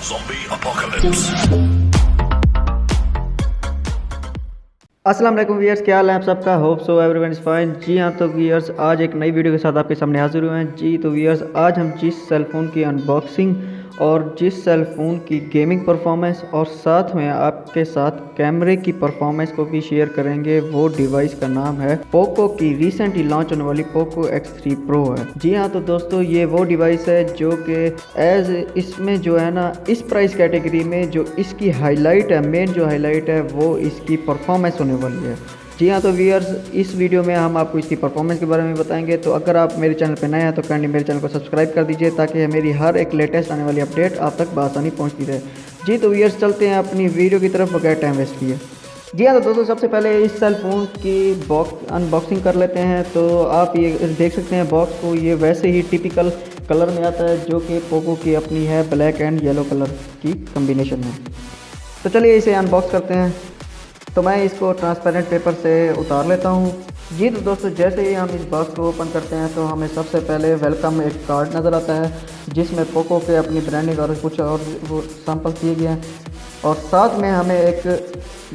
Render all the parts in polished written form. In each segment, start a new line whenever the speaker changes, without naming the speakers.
Zombie Apocalypse.
अस्सलाम वालेकुम viewers, क्या हाल है आप सबका। Hope so everyone is fine. जी हाँ, तो व्यूअर्स आज एक नई वीडियो के साथ आपके सामने हाजिर हुए हैं। जी तो व्यूअर्स आज हम जिस सेल फ़ोन की अनबॉक्सिंग और जिस सेल फ़ोन की गेमिंग परफॉर्मेंस और साथ में आपके साथ कैमरे की परफॉर्मेंस को भी शेयर करेंगे, वो डिवाइस का नाम है पोको की रिसेंटली लॉन्च होने वाली पोको X3 Pro है। जी हाँ, तो दोस्तों ये वो डिवाइस है जो कि एज इसमें जो है ना, इस प्राइस कैटेगरी में जो इसकी हाईलाइट है, मेन जो हाईलाइट है वो इसकी परफॉर्मेंस होने वाली है। जी हाँ, तो व्यूअर्स इस वीडियो में हम आपको इसकी परफॉर्मेंस के बारे में बताएंगे। तो अगर आप मेरे चैनल पर नए हैं तो काइंडली मेरे चैनल को सब्सक्राइब कर दीजिए ताकि मेरी हर एक लेटेस्ट आने वाली अपडेट आप तक बआसानी पहुँचती रहे। जी तो व्यूअर्स चलते हैं अपनी वीडियो की तरफ बगैर टाइम वेस्ट किए। जी हाँ, तो दोस्तों सबसे पहले इस सेल फ़ोन की बॉक्स अनबॉक्सिंग कर लेते हैं। तो आप ये देख सकते हैं बॉक्स को, ये वैसे ही टिपिकल कलर में आता है जो कि पोको की अपनी है, ब्लैक एंड येलो कलर की कम्बिनेशन में। तो चलिए इसे अनबॉक्स करते हैं। तो मैं इसको ट्रांसपेरेंट पेपर से उतार लेता हूँ। जी तो दोस्तों जैसे ही हम इस बॉक्स को ओपन करते हैं तो हमें सबसे पहले वेलकम एक कार्ड नज़र आता है जिसमें पोको के अपनी ब्रांडिंग और कुछ और वो सैंपल दिए गए हैं, और साथ में हमें एक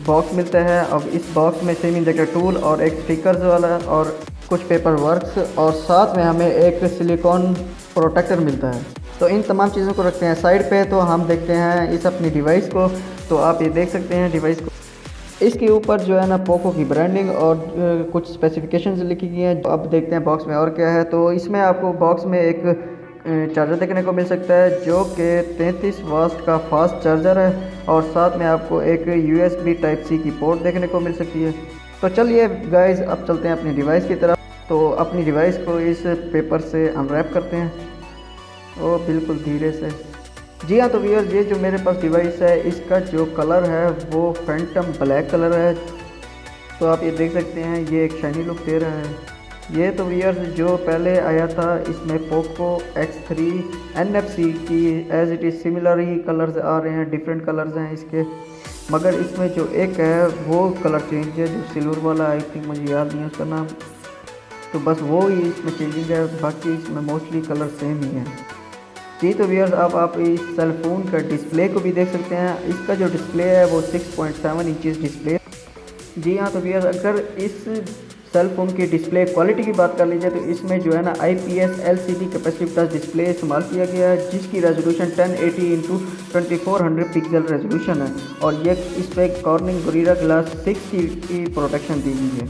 बॉक्स मिलता है। अब इस बॉक्स में सिम इंजेक्टर टूल और एक स्टिकर्स वाला और कुछ पेपर वर्क्स, और साथ में हमें एक सिलिकॉन प्रोटेक्टर मिलता है। तो इन तमाम चीज़ों को रखते हैं साइड पे। तो हम देखते हैं इस अपनी डिवाइस को। तो आप ये देख सकते हैं डिवाइस को, इसके ऊपर जो है ना पोको की ब्रांडिंग और कुछ स्पेसिफिकेशंस लिखी गई हैं। अब देखते हैं बॉक्स में और क्या है। तो इसमें आपको बॉक्स में एक चार्जर देखने को मिल सकता है जो कि 33 वाट का फास्ट चार्जर है, और साथ में आपको एक USB Type-C की पोर्ट देखने को मिल सकती है। तो चलिए गाइस अब चलते हैं अपनी डिवाइस की तरफ। तो अपनी डिवाइस को इस पेपर से अनरैप करते हैं, और बिल्कुल धीरे से। जी हाँ, तो व्यूअर्स ये जो मेरे पास डिवाइस है इसका जो कलर है वो फैंटम ब्लैक कलर है। तो आप ये देख सकते हैं ये एक शाइनी लुक दे रहा है। ये तो व्यूअर्स जो पहले आया था इसमें पोको X3 NFC की एज इट इज़ सिमिलर ही कलर्स आ रहे हैं, डिफरेंट कलर्स हैं इसके, मगर इसमें जो एक है वो कलर चेंज है जो सिल्वर वाला, आई थिंक मुझे याद नहीं है उसका नाम। तो बस वो ही इसमें चेंजिंग है, बाकी इसमें मोस्टली कलर सेम ही है। जी तो व्यूअर्स अब आप इस सेल फ़ोन का डिस्प्ले को भी देख सकते हैं। इसका जो डिस्प्ले है वो 6.7 इंचज़ डिस्प्ले। जी हाँ, तो व्यूअर्स अगर इस सेल फ़ोन की डिस्प्ले क्वालिटी की बात कर लीजिए तो इसमें जो है ना IPS LCD capacitive touch display इस्तेमाल किया गया है जिसकी रेजोल्यूशन 1080x2400 पिक्सल रेजोल्यूशन है, और ये इस पर कॉर्निंग गोरिल्ला ग्लास 6 की प्रोटेक्शन दी गई है।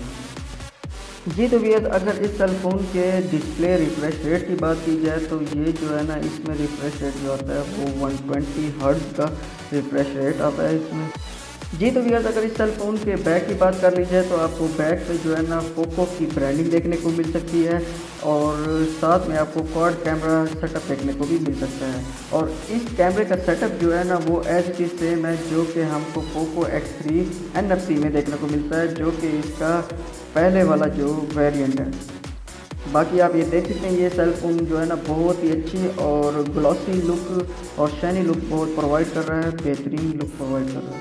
जी तो व्यूअर्स अगर इस सेल फ़ोन के डिस्प्ले रिफ्रेश रेट की बात की जाए तो ये जो है ना इसमें रिफ्रेश रेट जो आता है वो 120 हर्ट्ज़ का रिफ्रेश रेट आता है इसमें। जी तो व्यूअर्स अगर इस सेल फ़ोन के बैक की बात कर ली जाए तो आपको बैक पे जो है ना पोको की ब्रांडिंग देखने को मिल सकती है, और साथ में आपको क्वाड कैमरा सेटअप देखने को भी मिल सकता है। और इस कैमरे का सेटअप जो है ना वो एज इट इज़ सेम है जो कि हमको पोको X3 NFC में देखने को मिलता है, जो कि इसका पहले वाला जो वेरिएंट है। बाकी आप ये देख सकते हैं ये सेल फ़ोन जो है ना बहुत ही अच्छी और ग्लॉसी लुक और शाइनी लुक बहुत प्रोवाइड कर रहा है, बेहतरीन लुक प्रोवाइड कर रहा है।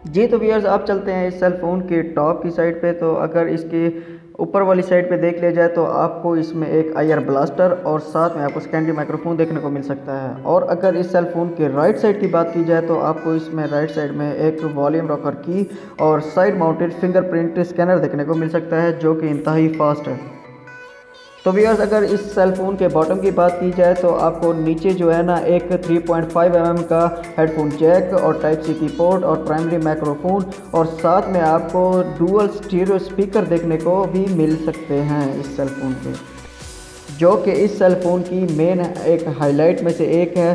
जी तो व्यूअर्स आप चलते हैं इस सेल फ़ोन के टॉप की साइड पे। तो अगर इसके ऊपर वाली साइड पे देख लिया जाए तो आपको इसमें एक IR ब्लास्टर और साथ में आपको सेकेंडरी माइक्रोफोन देखने को मिल सकता है। और अगर इस सेल फ़ोन के राइट साइड की बात की जाए तो आपको इसमें राइट साइड में एक वॉल्यूम रॉकर की और साइड माउंटेड फिंगरप्रिंट स्कैनर देखने को मिल सकता है जो कि इंतहाई फास्ट है। तो व्यूअर्स अगर इस सेल फ़ोन के बॉटम की बात की जाए तो आपको नीचे जो है ना एक 3.5 mm का हेडफोन जैक और Type-C की पोर्ट और प्राइमरी माइक्रोफोन, और साथ में आपको डुअल स्टीरियो स्पीकर देखने को भी मिल सकते हैं इस सेल फ़ोन पे, जो कि इस सेल फ़ोन की मेन एक हाईलाइट में से एक है।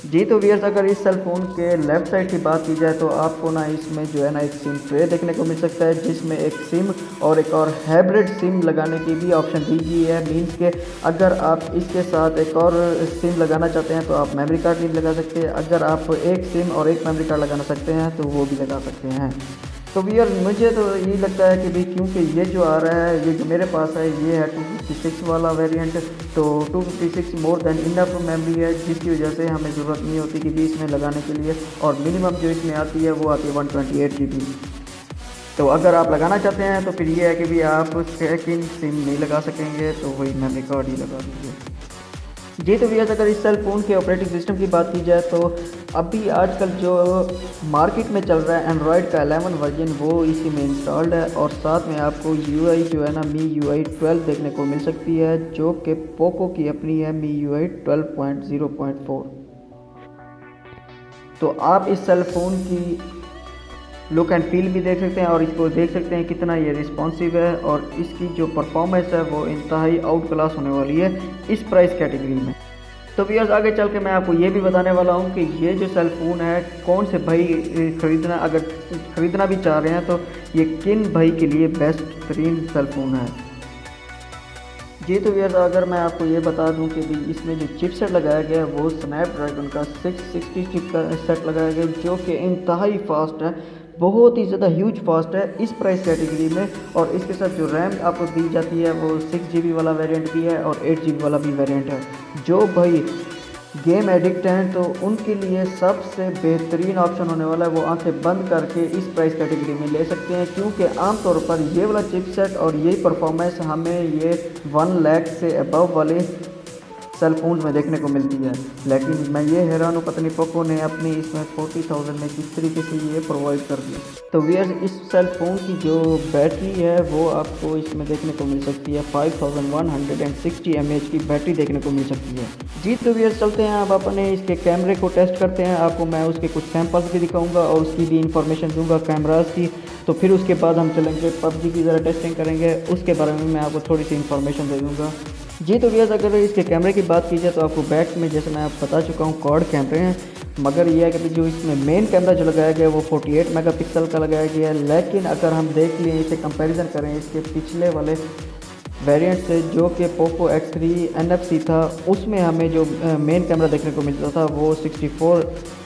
जी तो व्यूअर्स अगर इस सेल फ़ोन के लेफ़्ट साइड की बात की जाए तो आपको ना इसमें जो है ना एक सिम ट्रे देखने को मिल सकता है जिसमें एक सिम और एक और हाइब्रिड सिम लगाने की भी ऑप्शन दी गई है। मीन्स के अगर आप इसके साथ एक और सिम लगाना चाहते हैं तो आप मेमोरी कार्ड नहीं लगा सकते, अगर आप एक सिम और एक मेमोरी कार्ड लगाना सकते हैं तो वो भी लगा सकते हैं। तो व्यूअर मुझे तो यही लगता है कि भाई क्योंकि ये जो आ रहा है, ये जो मेरे पास है ये है 256 वाला वेरिएंट, तो 256 मोर देन इनफ मेमोरी है जिसकी वजह से हमें ज़रूरत नहीं होती कि भी इसमें लगाने के लिए, और मिनिमम जो इसमें आती है वो आती है 128 GB। तो अगर आप लगाना चाहते हैं तो फिर ये है कि भी आप सेकंड सिम नहीं लगा सकेंगे, तो वही मेमोरी कार्ड ही लगा दीजिए। जी तो भैया अगर इस सेल फ़ोन के ऑपरेटिंग सिस्टम की बात की जाए तो अभी आजकल जो मार्केट में चल रहा है एंड्रॉयड का 11 वर्जन वो इसी में इंस्टॉल्ड है और साथ में आपको यूआई जो है ना MIUI 12 देखने को मिल सकती है जो कि पोको की अपनी है MIUI 12.0.4। तो आप इस सेल फ़ोन की लुक एंड फील भी देख सकते हैं और इसको देख सकते हैं कितना ये रिस्पॉन्सिव है और इसकी जो परफॉर्मेंस है वो इंतहाई आउट क्लास होने वाली है इस प्राइस कैटेगरी में। तो व्यूअर्स आगे चल के मैं आपको ये भी बताने वाला हूँ कि ये जो सेल फ़ोन है कौन से भाई ख़रीदना भी चाह रहे हैं तो ये किन भाई के लिए बेस्ट तरीन सेल फ़ोन है। जी तो व्यूअर्स अगर मैं आपको ये बता दूं कि भी इसमें जो चिपसेट लगाया गया है वो स्नैपड्रैगन का 660 चिप का सेट लगाया गया जो कि इंतहाई फास्ट है, बहुत ही ज़्यादा ह्यूज फास्ट है इस प्राइस कैटेगरी में। और इसके साथ जो रैम आपको दी जाती है वो 6 GB वाला वेरिएंट भी है और 8 GB वाला भी वेरिएंट है। जो भाई गेम एडिक्ट हैं तो उनके लिए सबसे बेहतरीन ऑप्शन होने वाला है, वो आंखें बंद करके इस प्राइस कैटेगरी में ले सकते हैं क्योंकि आमतौर पर ये वाला चिपसेट और यही परफॉर्मेंस हमें ये 1 लाख से अबव वाले सेल फोन में देखने को मिलती है। लेकिन मैं ये हैरान हूँ पता नहीं पोको ने अपनी इसमें 40,000 में किस तरीके से ये प्रोवाइड कर दिया। तो वीयर इस सेल फोन की जो बैटरी है वो आपको इसमें देखने को मिल सकती है 5160 mAh की बैटरी देखने को मिल सकती है। जी तो वीयर चलते हैं अब अपने इसके कैमरे को टेस्ट करते हैं, आपको मैं उसके कुछ सैंपल्स भी दिखाऊंगा और उसकी भी इंफॉर्मेशन दूंगा कैमरास की। तो फिर उसके बाद हम चलेंगे PUBG की ज़रा टेस्टिंग करेंगे, उसके बारे में मैं आपको थोड़ी सी इन्फॉर्मेशन दे दूँगा। जी तो व्यूअर्स अगर इसके कैमरे की बात की जाए तो आपको बैक में जैसे मैं आपको बता चुका हूँ क्वाड कैमरे हैं, मगर यह है कि जो इसमें मेन कैमरा जो लगाया गया है वो 48 मेगापिक्सल का लगाया गया है। लेकिन अगर हम देख लें इसे कंपैरिजन करें इसके पिछले वाले वेरिएंट से जो कि पोको X3 NFC था, उसमें हमें जो मेन कैमरा देखने को मिलता था वो 64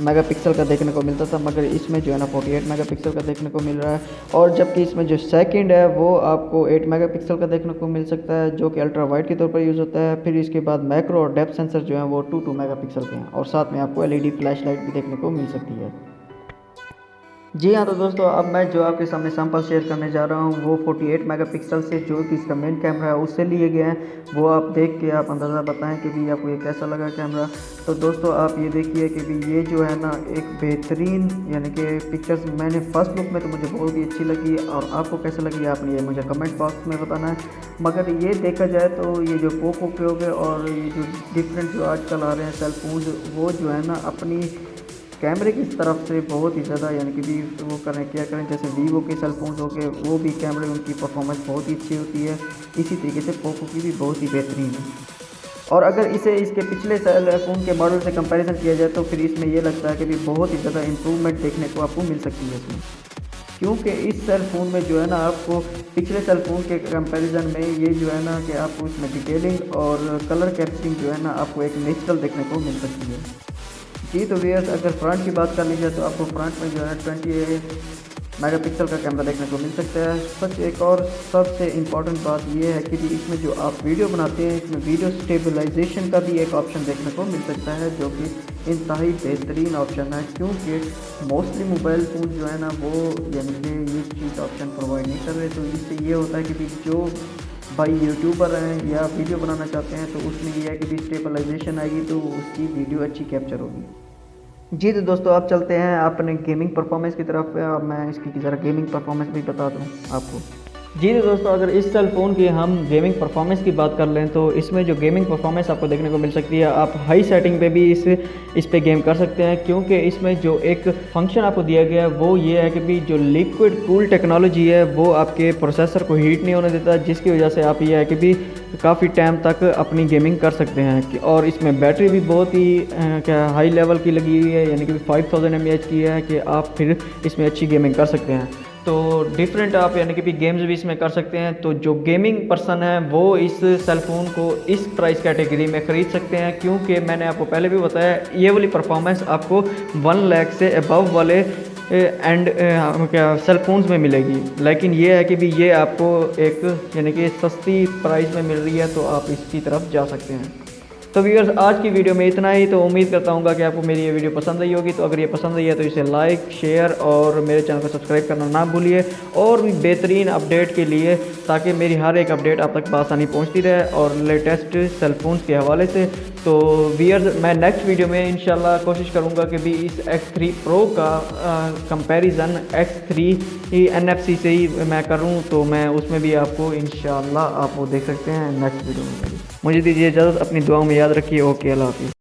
मेगापिक्सल का देखने को मिलता था, मगर इसमें जो है ना 48 मेगापिक्सल का देखने को मिल रहा है। और जबकि इसमें जो सेकंड है वो आपको 8 मेगापिक्सल का देखने को मिल सकता है जो कि अल्ट्रा वाइड के तौर पर यूज़ होता है। फिर इसके बाद मैक्रो और डेप्थ सेंसर जो है वो 2 मेगापिक्सल के हैं और साथ में आपको LED फ्लैश लाइट भी देखने को मिल सकती है। जी हाँ तो दोस्तों अब मैं जो आपके सामने सैंपल शेयर करने जा रहा हूँ वो 48 मेगापिक्सल से जो कि इसका मेन कैमरा है उससे लिए गए हैं। वो आप देख के आप अंदाज़ा बताएं कि भी आपको ये कैसा लगा कैमरा। तो दोस्तों आप ये देखिए कि भी ये जो है ना एक बेहतरीन यानी कि पिक्चर्स मैंने फर्स्ट लुक में तो मुझे बहुत ही अच्छी लगी और आपको कैसा लगी आपने ये मुझे कमेंट बॉक्स में बताना है। मगर ये देखा जाए तो ये जो पोको के हो गए और ये जो डिफरेंट जो आजकल आ रहे हैं सेल फोन वो जो है ना अपनी कैमरे की तरफ से बहुत ही ज़्यादा यानी कि भी वो करें क्या करें, जैसे वीवो के सेल फोन हो गए वो भी कैमरे उनकी परफॉर्मेंस बहुत ही अच्छी होती है, इसी तरीके से पोको की भी बहुत ही बेहतरीन है। और अगर इसे इसके पिछले सेल फ़ोन के मॉडल से कंपैरिजन किया जाए तो फिर इसमें ये लगता है कि भी बहुत ही ज़्यादा इम्प्रूवमेंट देखने को आपको मिल सकती है इसमें, क्योंकि इस सेल फ़ोन में जो है ना आपको पिछले सेल फ़ोन के कंपैरिजन में ये जो है ना कि आपको इसमें डिटेलिंग और कलर कैप्चरिंग जो है ना आपको एक नेचुरल देखने को मिल सकती है। जी तो व्यूअर्स अगर फ्रंट की बात कर लीजिए तो आपको फ्रंट में जो है 28 मेगापिक्सल का कैमरा देखने को मिल सकता है। सच एक और सबसे इम्पॉर्टेंट बात यह है कि इसमें जो आप वीडियो बनाते हैं इसमें वीडियो स्टेबलाइजेशन का भी एक ऑप्शन देखने को मिल सकता है जो कि इंतहाई बेहतरीन ऑप्शन है, क्योंकि मोस्टली मोबाइल फ़ोन जो है ना वो यानी कि ये चीज़ ऑप्शन प्रोवाइड नहीं कर रहे। तो इससे ये होता है कि जो भाई यूट्यूबर हैं या वीडियो बनाना चाहते हैं तो उसमें ये है कि स्टेबलाइजेशन आएगी तो उसकी वीडियो अच्छी कैप्चर होगी। जी तो दोस्तों आप चलते हैं अपने गेमिंग परफॉर्मेंस की तरफ और मैं इसकी ज़रा गेमिंग परफॉर्मेंस भी बता दूं आपको। जी तो दोस्तों अगर इस सेल फ़ोन की हम गेमिंग परफॉर्मेंस की बात कर लें तो इसमें जो गेमिंग परफॉर्मेंस आपको देखने को मिल सकती है, आप हाई सेटिंग पे भी इस पे गेम कर सकते हैं, क्योंकि इसमें जो एक फंक्शन आपको दिया गया है वो ये है कि भी जो लिक्विड कूल टेक्नोलॉजी है वो आपके प्रोसेसर को हीट नहीं होने देता, जिसकी वजह से आप ये है कि भी काफ़ी टाइम तक अपनी गेमिंग कर सकते हैं। और इसमें बैटरी भी बहुत ही क्या हाई लेवल की लगी हुई है, यानी कि 5000 mAh की है कि आप फिर इसमें अच्छी गेमिंग कर सकते हैं। तो डिफरेंट आप यानी कि भी गेम्स भी इसमें कर सकते हैं। तो जो गेमिंग पर्सन है वो इस सेल फ़ोन को इस प्राइस कैटेगरी में ख़रीद सकते हैं, क्योंकि मैंने आपको पहले भी बताया ये वाली परफॉर्मेंस आपको 1 लाख से अबव वाले एंड क्या सेल फोन्स में मिलेगी। लेकिन ये है कि भी ये आपको एक यानी कि सस्ती प्राइस में मिल रही है तो आप इसकी तरफ जा सकते हैं। तो व्यूअर्स आज की वीडियो में इतना ही। तो उम्मीद करता हूँ कि आपको मेरी ये वीडियो पसंद आई होगी। तो अगर ये पसंद आई है तो इसे लाइक शेयर और मेरे चैनल को सब्सक्राइब करना ना भूलिए, और भी बेहतरीन अपडेट के लिए, ताकि मेरी हर एक अपडेट आप तक आसानी पहुँचती रहे और लेटेस्ट सेलफोन्स के हवाले से। तो व्यूअर्स मैं नेक्स्ट वीडियो में इंशाल्लाह कोशिश करूँगा कि भी इस X3 Pro का कंपैरिजन X3 NFC से ही मैं करूँ, तो मैं उसमें भी आपको इंशाल्लाह आप वो देख सकते हैं नेक्स्ट वीडियो में। मुझे दीजिए इजाज़त, अपनी दुआओं में याद रखिए। ओके, अल्लाह हाफिज़।